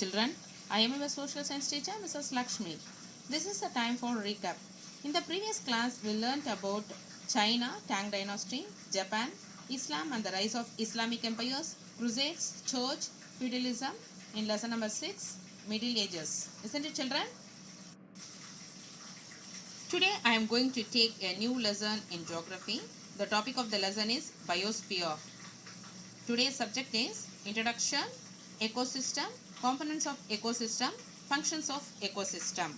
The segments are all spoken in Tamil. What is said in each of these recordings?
children. I am your social science teacher, Mrs. Lakshmi. This is the time for recap. In the previous class, we learnt about China, Tang Dynasty, Japan, Islam and the rise of Islamic empires, crusades, church, feudalism. In lesson number 6, Middle Ages. Isn't it, children? Today, I am going to take a new lesson in geography. The topic of the lesson is biosphere. Today's subject is introduction, ecosystem, components of ecosystem, functions of ecosystem.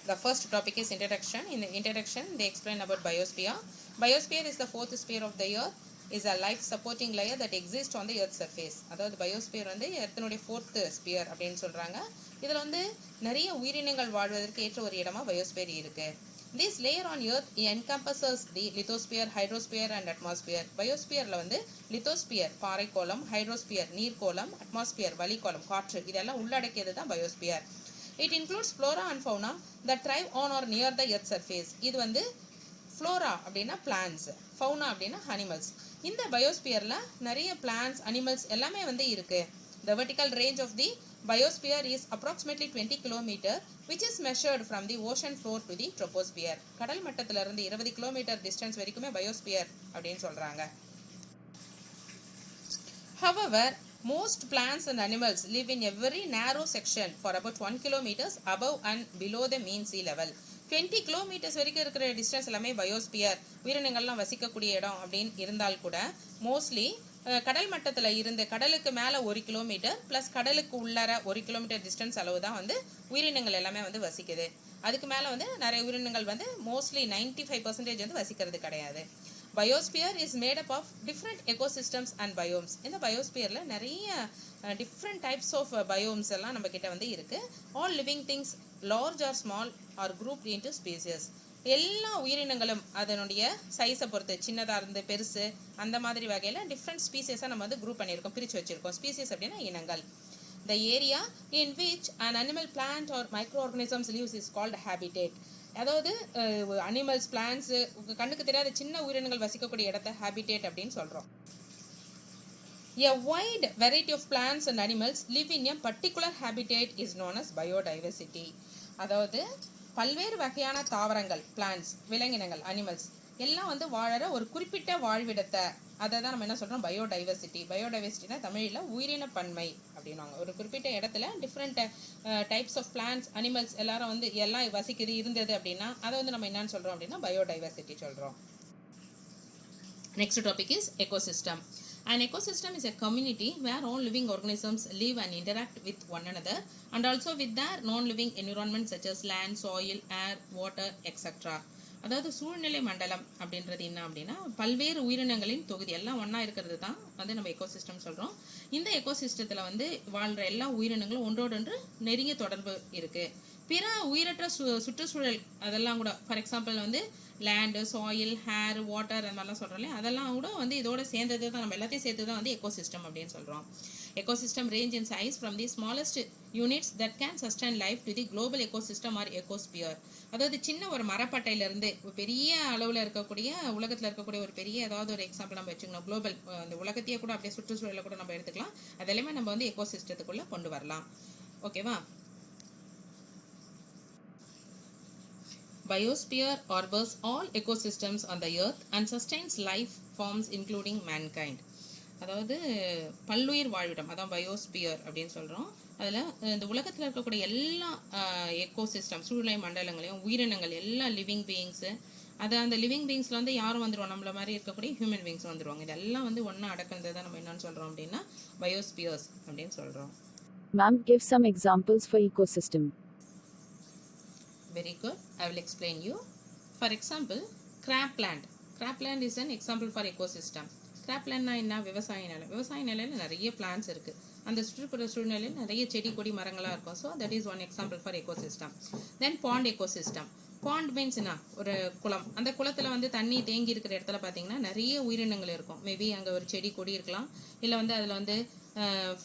The first topic is introduction. In the introduction, they explain about biosphere. Biosphere is the fourth sphere of the earth. Is a life supporting layer that exists on the earth surface. அதாவது பயோஸ்பியர் வந்து எர்த்தனுடைய ஃபோர்த் ஸ்பியர் அப்படின்னு சொல்கிறாங்க. இதில் வந்து நிறைய உயிரினங்கள் வாழ்வதற்கு ஏற்ற ஒரு இடமா பயோஸ்பியர் இருக்கு. This layer on earth encompasses the lithosphere, hydrosphere and atmosphere. பயோஸ்பியரில் வந்து லித்தோஸ்பியர் பாறைக்கோளம், ஹைட்ரோஸ்பியர் நீர்க்கோளம், அட்மாஸ்பியர் வளிக்கோளம் காற்று இதெல்லாம் உள்ளடக்கியது தான் biosphere. It includes flora and fauna that thrive on or near the earth surface. இது வந்து ஃப்ளோரா அப்படின்னா பிளான்ஸ், ஃபவுனா அப்படின்னா அனிமல்ஸ். இந்த பயோஸ்பியரில் நிறைய பிளான்ஸ், அனிமல்ஸ் எல்லாமே வந்து இருக்கு. The vertical range of the biosphere is approximately 20 km, which is measured from the ocean floor to the troposphere. கடல் மட்டத்திலிருந்து 20 கிலோமீட்டர் டிஸ்டன்ஸ் வரைக்குமே பயோஸ்பியர் அப்படின்னு சொல்றாங்க. However, most plants and animals live in a very narrow section for about 1 km above and below the mean sea level. 20 kilometres வரைக்கும் இருக்கிற டிஸ்டன்ஸ் எல்லாமே பயோஸ்பியர், உயிரினங்கள்லாம் வசிக்கக்கூடிய இடம் அப்படின்னு இருந்தால் கூட மோஸ்ட்லி கடல் மட்டத்தில் இருந்து கடலுக்கு மேலே 1 கிலோமீட்டர் ப்ளஸ் கடலுக்கு உள்ளார 1 கிலோமீட்டர் டிஸ்டன்ஸ் அளவு தான் வந்து உயிரினங்கள் எல்லாமே வந்து வசிக்குது. அதுக்கு மேலே வந்து நிறைய உயிரினங்கள் வந்து மோஸ்ட்லி 95% வந்து வசிக்கிறது கிடையாது. Biosphere is made up of different ecosystems and biomes. இந்த பயோஸ்பியரில் நிறைய டிஃப்ரெண்ட் டைப்ஸ் ஆஃப் பயோம்ஸ் எல்லாம் நம்ம கிட்ட வந்து இருக்குது. All living things large or small are group into species. எல்லா உயிரினங்களும் அதனுடைய சைஸை பொறுத்து சின்னதாக இருந்து பெருசு அந்த மாதிரி வகையில் டிஃப்ரெண்ட் ஸ்பீசியஸாக நம்ம வந்து குரூப் பண்ணியிருக்கோம், பிரித்து வச்சுருக்கோம். ஸ்பீசியஸ் அப்படின்னா இனங்கள். The area in which an animal, plant or microorganisms lives is called habitat. அதாவது அனிமல்ஸ், பிளான்ட்ஸு, கண்ணுக்கு தெரியாத சின்ன உயிரினங்கள் வசிக்கக்கூடிய இடத்த ஹேபிடேட் அப்படின்னு சொல்கிறோம். A wide variety of plants and animals live in a particular habitat is known as biodiversity. அதாவது பல்வேறு வகையான தாவரங்கள், பிளான்ட்ஸ், விலங்கினங்கள், அனிமல்ஸ் எல்லாம் வந்து வாழற ஒரு குறிப்பிட்ட வாழ்விடத்தை அதை தான் நம்ம என்ன சொல்கிறோம், பயோடைவர்சிட்டி. பயோடைவர்சிட்டினா தமிழில் உயிரின பன்மை அப்படின்வாங்க. ஒரு குறிப்பிட்ட இடத்துல different types of plants, animals எல்லாரும் வந்து எல்லாம் வசிக்குது இருந்தது அப்படின்னா அதை வந்து நம்ம என்னன்னு சொல்கிறோம் அப்படின்னா பயோடைவர்சிட்டி சொல்கிறோம். Next topic is ecosystem. An ecosystem is a community where all living organisms live and interact with one another and also with their non-living environment such as land, soil, air, water, etc. அதாவது சூழ்நிலை மண்டலம் அப்படின்றது என்ன அப்படின்னா பல்வேறு உயிரினங்களின் தொகுதி எல்லாம் ஒன்றா இருக்கிறது தான் வந்து நம்ம எக்கோசிஸ்டம் சொல்கிறோம். இந்த எக்கோசிஸ்டத்தில் வந்து வாழ்கிற எல்லா உயிரினங்களும் ஒன்றோடொன்று நெருங்கிய தொடர்பு இருக்குது. பிற உயிரற்ற சுற்றுச்சூழல் அதெல்லாம் கூட, ஃபார் எக்ஸாம்பிள் வந்து லேண்டு, சாயில், ஹேர், வாட்டர் அந்த மாதிரிலாம் சொல்கிறோம் இல்லையா, அதெல்லாம் கூட வந்து இதோட சேர்ந்தது தான், நம்ம எல்லாத்தையும் சேர்த்து தான் வந்து எக்கோசிஸ்டம் அப்படின்னு சொல்கிறோம். Ecosystem range in size from the smallest units that can sustain life to the global ecosystem or ecosphere. அதாவது சின்ன ஒரு மரப்பட்டையிலேருந்து பெரிய அளவில் இருக்கக்கூடிய உலகத்தில் இருக்கக்கூடிய ஒரு பெரிய ஏதாவது ஒரு எக்ஸாம்பிள் நம்ம வச்சுக்கணும். குளோபல் அந்த உலகத்தையே கூட அப்படியே சுற்றுச்சூழலை கூட நம்ம எடுத்துக்கலாம். அதெல்லாமே நம்ம வந்து எக்கோசிஸ்டத்துக்குள்ளே கொண்டு வரலாம். ஓகேவா? Biosphere harbors all ecosystems on the earth and sustains life forms including mankind. அதாவது பல்லுயிர் வாழ்விடம் அதான் பயோஸ்பியர் அப்படின்னு சொல்கிறோம். அதில் இந்த உலகத்தில் இருக்கக்கூடிய எல்லா எக்கோசிஸ்டம் சூழ்நிலை மண்டலங்களையும் உயிரினங்கள் எல்லா லிவிங் பீயிங்ஸு, அதை அந்த லிவிங் பீயிங்ஸில் வந்து யாரும் வந்துடுவோம், நம்மள மாதிரி இருக்கக்கூடிய ஹியூமன் பீயிங்ஸ் வந்துடுவாங்க. இதெல்லாம் வந்து ஒன்றா அடக்கிறது தான் நம்ம என்னன்னு சொல்கிறோம் அப்படின்னா பயோஸ்பியர்ஸ் அப்படின்னு சொல்கிறோம். Ma'am, give some examples for ecosystem. Very good. I will explain you. For example, cropland. Cropland is an example for ecosystem. கிராப்லேண்ட்னா என்ன? விவசாய நிலம். விவசாய நிலையில் நிறைய பிளான்ஸ் இருக்குது. அந்த சுற்றுப்புற சூழ்நிலையில் நிறைய செடி கொடி மரங்களாக இருக்கும். So that is one example for ecosystem. Then bond ecosystem. Bond means என்ன? ஒரு குளம். அந்த குளத்தில் வந்து தண்ணி தேங்கி இருக்கிற இடத்துல பார்த்தீங்கன்னா நிறைய உயிரினங்கள் இருக்கும். மேபி அங்கே ஒரு செடி கொடி இருக்கலாம், இல்லை வந்து அதில் வந்து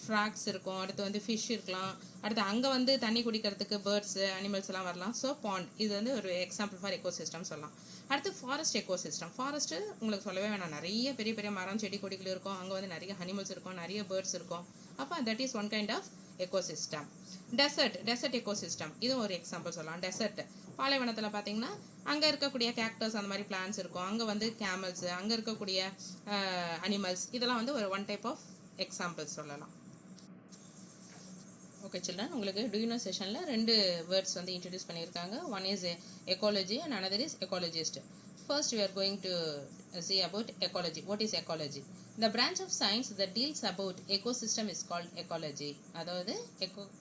ஃப்ராக்ஸ் இருக்கும், அடுத்து வந்து ஃபிஷ் இருக்கலாம், அடுத்து அங்கே வந்து தண்ணி குடிக்கிறதுக்கு பேர்ட்ஸு, அனிமல்ஸ் எல்லாம் வரலாம். ஸோ பாண்ட் இது வந்து ஒரு எக்ஸாம்பிள் ஃபார் எக்கோசிஸ்டம் சொல்லலாம். அடுத்து ஃபாரஸ்ட் எக்கோசிஸ்டம். ஃபாரஸ்ட்டு உங்களுக்கு சொல்லவே வேணாம், நிறைய பெரிய பெரிய மரம் செடி கொடிகள் இருக்கும், அங்கே வந்து நிறைய அனிமல்ஸ் இருக்கும், நிறைய பேர்ட்ஸ் இருக்கும். அப்போ that is one kind of ecosystem. Desert ecosystem இது ஒரு எக்ஸாம்பிள் சொல்லலாம். டெசர்ட் பாலைவனத்தில் பார்த்தீங்கன்னா அங்கே இருக்கக்கூடிய கேக்டஸ் அந்த மாதிரி பிளான்ஸ் இருக்கும், அங்கே வந்து கேமல்ஸு, அங்கே இருக்கக்கூடிய அனிமல்ஸ், இதெல்லாம் வந்து ஒரு ஒன் டைப் ஆஃப் எக்ஸாம்பிள்ஸ் சொல்லலாம். ஓகே சில்ட்ரன், உங்களுக்கு டூயினோ செஷனில் 2 வேர்ட்ஸ் வந்து இன்ட்ரடியூஸ் பண்ணியிருக்காங்க. One is ecology and another is ecologist. First we are going to see about ecology. What is ecology? The branch of science that deals about ecosystem is called ecology. அதாவது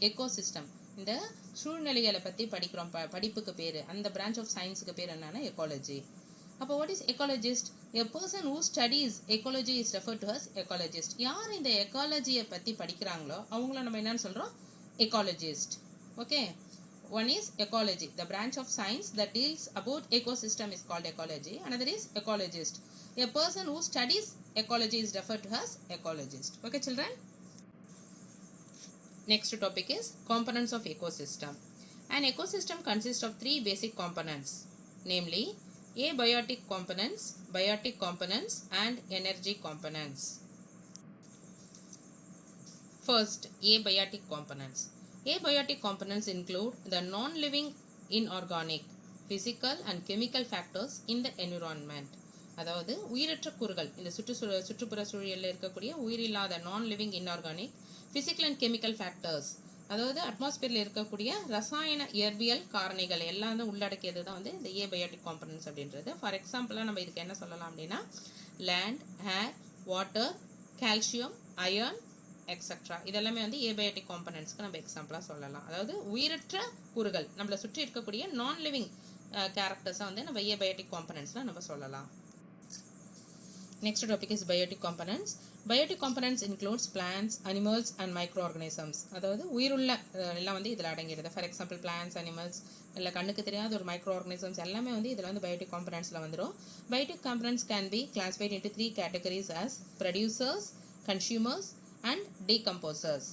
ecosystem இந்த சூழ்நிலைகளை பற்றி படிக்கிறோம், படிப்புக்கு பேர், அந்த பிரான்ச் ஆஃப் சயின்ஸுக்கு பேர் என்னன்னா எக்காலஜி. அப்போ what is ecologist? A person who studies ecology is referred to us ecologist. யார் இந்த எக்காலஜியை பற்றி படிக்கிறாங்களோ அவங்கள நம்ம என்னன்னு சொல்கிறோம்? Ecologist. Okay, one is ecology, the branch of science that deals about ecosystem is called ecology. Another is ecologist. A person who studies ecology is referred to as ecologist. Okay children, next topic is components of ecosystem. An ecosystem consists of 3 basic components, namely abiotic components and energy components. First, abiotic components. Abiotic components include the non-living inorganic, physical and chemical factors in the environment. அதாவது உயிரற்ற கூறுகள், இந்த சுற்றுப்புற சூழலில் இருக்கக்கூடிய உயிரில்லாத non-living inorganic, physical and chemical factors, அதாவது அட்மாஸ்பியரில் இருக்கக்கூடிய ரசாயன இயற்பியல் காரணிகள் எல்லாம் வந்து உள்ளடக்கியது தான் வந்து இந்த ஏபயோட்டிக் காம்பனன்ட்ஸ் அப்படின்றது. ஃபார் எக்ஸாம்பிளாக நம்ம இதுக்கு என்ன சொல்லலாம் அப்படின்னா லேண்ட், ஏர், வாட்டர், கால்சியம், அயர்ன் எக்ஸட்ரா, இதெல்லாமே வந்து ஏபயோட்டிக் காம்பனன்ட்ஸ்க்கு நம்ம எக்ஸாம்பிளாக சொல்லலாம். அதாவது உயிரற்ற கூறுகள், நம்மளை சுற்றி இருக்கக்கூடிய நான் லிவிங் கேரக்டர்ஸாக வந்து நம்ம ஏபயோட்டிக் காம்பனன்ட்ஸில் நம்ம சொல்லலாம். Next topic is biotic components. Biotic components includes plants, animals and microorganisms. அதாவது உயிருள்ள எல்லாம் வந்து இதில் அடங்கிடுது. ஃபார் எக்ஸாம்பிள் பிளான்ஸ், அனிமல்ஸ், இல்லை கண்ணுக்கு தெரியாத ஒரு மைக்ரோ ஆர்கனிசம்ஸ் எல்லாமே வந்து இதில் வந்து பயோட்டிக் காம்பனன்ட்ஸில் வந்துடும். Biotic components can be classified into 3 categories as producers, consumers and decomposers.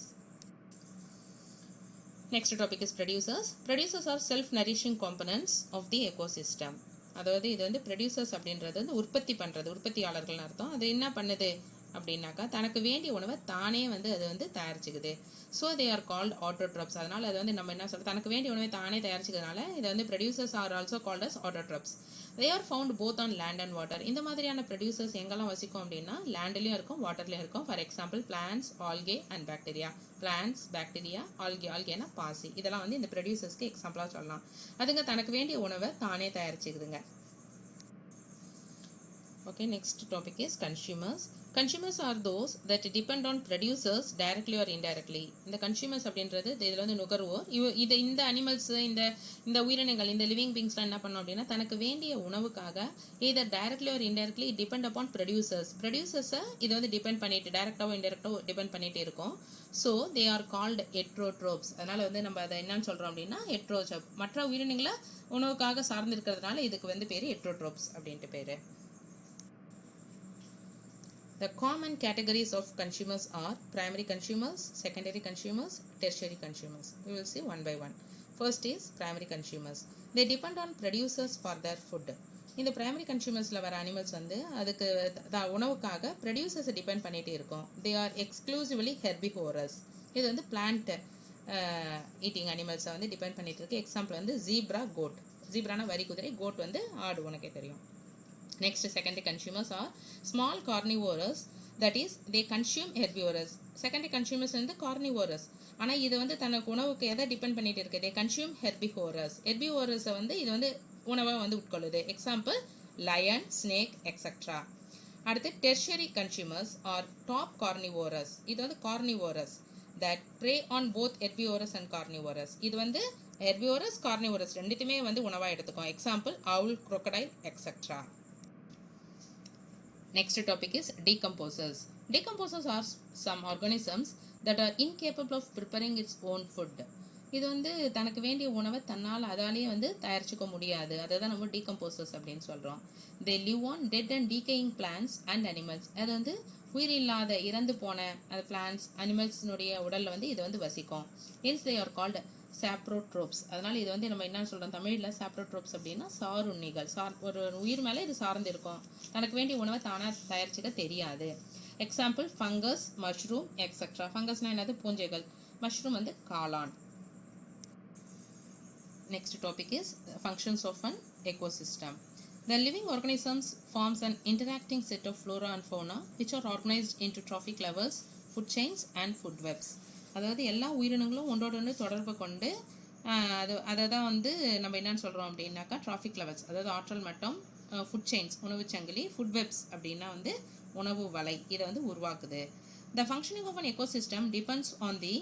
Next topic is producers. Producers are self-nourishing components of the ecosystem. அதாவது இது வந்து producers அப்படின்றது வந்து உற்பத்தி பண்ணுறது, உற்பத்தியாளர்கள்னு அர்த்தம். அது என்ன பண்ணுது அப்படின்னாக்கா தனக்கு வேண்டிய உணவை தானே வந்து அது வந்து தயாரிச்சுக்குது. So they are called autotrophs. அதனால் அது வந்து நம்ம என்ன சொல்கிறோம், தனக்கு வேண்டிய உணவை தானே தயாரிச்சுக்கிறதுனால இதை வந்து producers are also called as autotrophs. They are found both on land and water. இந்த மாதிரியான ப்ரொடியூசர்ஸ் எங்கெல்லாம் வசிக்கும் அப்படின்னா லேண்ட்லேயும் இருக்கும், வாட்டர்லேயும் இருக்கும். For example plants, algae and bacteria. Plants, bacteria, ஆல்கேனா பாசி, இதெல்லாம் வந்து இந்த ப்ரொடியூசர்ஸ்க்கு எக்ஸாம்பிளாக சொல்லலாம். அதுங்க தனக்கு வேண்டிய உணவை தானே தயாரிச்சுக்குதுங்க. Okay, next topic is consumers. Consumers are those that depend on producers directly or indirectly. இந்த consumers அப்படின்றது இதில் வந்து நுகர்வோர். இந்த அனிமல்ஸ், இந்த உயிரினங்கள், இந்த லிவிங் பீங்ஸ்லாம் என்ன பண்ணோம் அப்படின்னா தனக்கு வேண்டிய உணவுக்காக either directly or indirectly depend upon producers. ப்ரொடியூசர்ஸை இதை வந்து டிபெண்ட் பண்ணிட்டு டைரக்டாவோ இன்டெரக்டாவோ டிபெண்ட் பண்ணிட்டு இருக்கும். So they are called heterotrophs. அதனால் வந்து நம்ம அதை என்னன்னு சொல்கிறோம் அப்படின்னா ஹெட்ரோட்ரோப். மற்ற உயிரினங்களை உணவுக்காக சார்ந்து இருக்கிறதுனால இதுக்கு வந்து பேர் ஹெட்ரோட்ரோப்ஸ் அப்படின்ட்டு பேர். The common categories of consumers are primary consumers, secondary consumers, tertiary consumers. We will see one by one. First is primary consumers. They depend on producers for their food. இந்த primary consumersல வர அனிமல்ஸ் வந்து அதுக்கு உணவுக்காக ப்ரொடியூசர்ஸை டிபெண்ட் பண்ணிகிட்டே இருக்கும். They are exclusively herbivorous. இது வந்து பிளான்ட் ஈட்டிங் அனிமல்ஸை வந்து டிபெண்ட் பண்ணிட்டு இருக்கு. எக்ஸாம்பிள் வந்து ஜீப்ரா, கோட். ஜீப்ரானா வரி குதிரை, கோட் வந்து ஆடு, உனக்கே தெரியும். Next, secondary consumers are small carnivorous, that is they consume herbivores. Secondary consumers வந்து carnivorous, ஆனால் இது வந்து தனக்கு உணவுக்கு எதை டிபெண்ட் பண்ணிட்டு இருக்கு, they consume herbivores. Herbivores வந்து இது வந்து உணவாக வந்து உட்கொள்ளுது. Example lion, snake, etc. அடுத்து tertiary consumers are top carnivorous. இது வந்து carnivorous that prey on both herbivorous and carnivorous. இது வந்து herbivorous, carnivorous ரெண்டுத்துமே வந்து உணவாக எடுத்துக்கும். Example owl, crocodile, etc. Next topic is decomposers. Decomposers are some organisms that are incapable of preparing its own food. இது வந்து தனக்கு வேண்டிய உணவை தன்னால் அதாலேயே வந்து தயாரிச்சுக்க முடியாது. அதை தான் நம்ம decomposers அப்படின்னு சொல்கிறோம். They live on dead and decaying plants and animals. அது வந்து உயிரில்லாத இறந்து போன பிளான்ஸ், அனிமல்ஸ்னுடைய உடலில் வந்து இது வந்து வசிக்கும். Hence they are called சாப்ரோட்ரோப்ஸ். அதனால் இது வந்து நம்ம என்ன சொல்கிறோம் தமிழில் சாப்ரோட்ரோப்ஸ் அப்படின்னா சாருண்ணிகள். ஒரு உயிர் மேலே இது சார்ந்து இருக்கும். தனக்கு வேண்டிய உணவை தானாக தயாரிச்சுக்க தெரியாது. Example fungus, mushroom etcetera. ஃபங்கஸ்னால் என்னது? பூஞ்சைகள். மஷ்ரூம் வந்து காளான். Next topic is functions of an ecosystem. The living organisms forms an interacting set of flora and fauna which are organized into trophic levels, food chains and food webs. அதாவது எல்லா உயிரினங்களும் ஒன்றோடு தொடர்பு கொண்டு அதை தான் வந்து நம்ம என்னன்னு சொல்கிறோம் அப்படின்னாக்கா ட்ராஃபிக் லெவல்ஸ், அதாவது ஆற்றல் மட்டம், ஃபுட் செயின்ஸ் உணவு சங்கிலி, ஃபுட் வெப்ஸ் அப்படின்னா வந்து உணவு வலை, இதை வந்து உருவாக்குது. The functioning of an ecosystem depends on the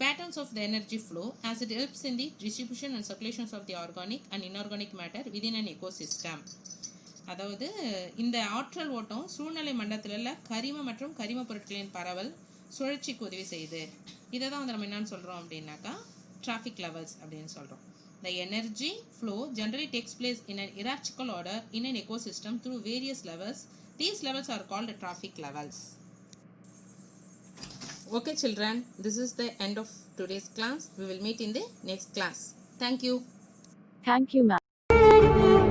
patterns of the energy flow as it helps in the distribution and circulations of the organic and inorganic matter within an ecosystem. அதாவது இந்த ஆற்றல் ஓட்டம் சூழ்நிலை மண்டலத்தில் கரிம மற்றும் கரிம பொருட்களின் பரவல் சுழற்சிக்கு உதவி செய்யுது. இதை தான் வந்து நம்ம என்னன்னு சொல்கிறோம் அப்படின்னாக்கா traffic levels அப்படின்னு சொல்கிறோம். The energy flow generally takes place in an hierarchical order in an ecosystem through various levels. These levels are called traffic levels. Okay children, this is the end of today's class. We will meet in the next class. Thank you. Thank you, ma'am.